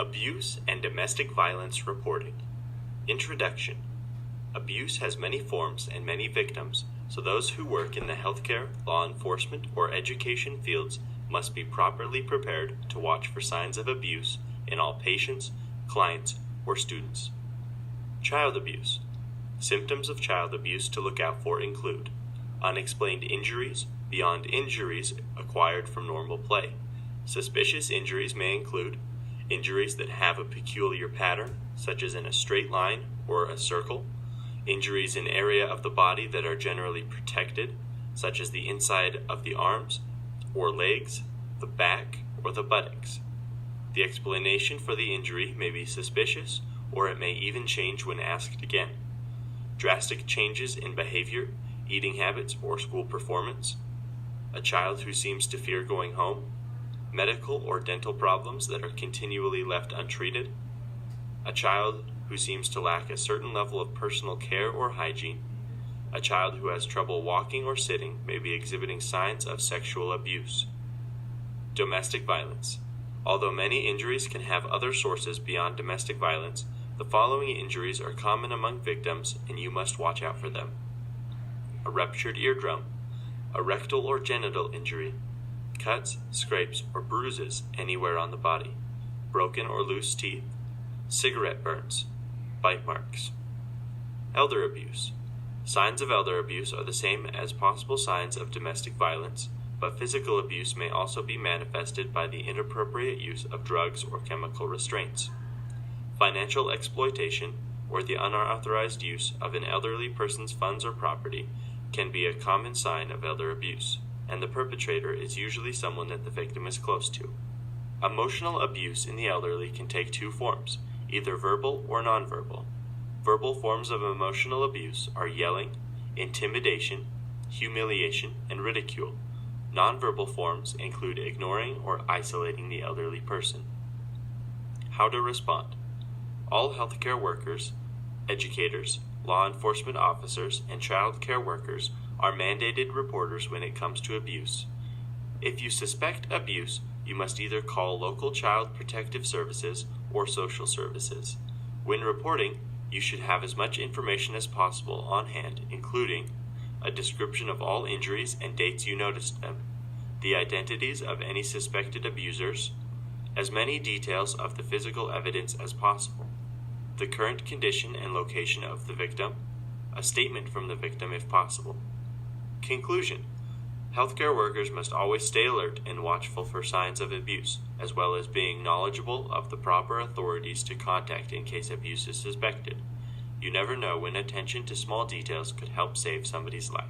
Abuse and domestic violence reporting. Introduction. Abuse has many forms and many victims, so those who work in the healthcare, law enforcement, or education fields must be properly prepared to watch for signs of abuse in all patients, clients, or students. Child abuse. Symptoms of child abuse to look out for include unexplained injuries beyond injuries acquired from normal play. Suspicious injuries may include injuries that have a peculiar pattern, such as in a straight line or a circle, injuries in area of the body that are generally protected, such as the inside of the arms or legs, the back, or the buttocks. The explanation for the injury may be suspicious, or it may even change when asked again. Drastic changes in behavior, eating habits, or school performance. A child who seems to fear going home. Medical or dental problems that are continually left untreated. A child who seems to lack a certain level of personal care or hygiene. A child who has trouble walking or sitting may be exhibiting signs of sexual abuse. Domestic violence. Although many injuries can have other sources beyond domestic violence, the following injuries are common among victims and you must watch out for them. A ruptured eardrum, a rectal or genital injury, cuts, scrapes, or bruises anywhere on the body, broken or loose teeth, cigarette burns, bite marks. Elder abuse. Signs of elder abuse are the same as possible signs of domestic violence, but physical abuse may also be manifested by the inappropriate use of drugs or chemical restraints. Financial exploitation, or the unauthorized use of an elderly person's funds or property, can be a common sign of elder abuse, and the perpetrator is usually someone that the victim is close to. Emotional abuse in the elderly can take two forms, either verbal or nonverbal. Verbal forms of emotional abuse are yelling, intimidation, humiliation, and ridicule. Nonverbal forms include ignoring or isolating the elderly person. How to respond. All healthcare workers, educators, law enforcement officers, and child care workers are mandated reporters when it comes to abuse. If you suspect abuse, you must either call local child protective services or social services. When reporting, you should have as much information as possible on hand, including a description of all injuries and dates you noticed them, the identities of any suspected abusers, as many details of the physical evidence as possible, the current condition and location of the victim, a statement from the victim if possible. Conclusion. Healthcare workers must always stay alert and watchful for signs of abuse, as well as being knowledgeable of the proper authorities to contact in case abuse is suspected. You never know when attention to small details could help save somebody's life.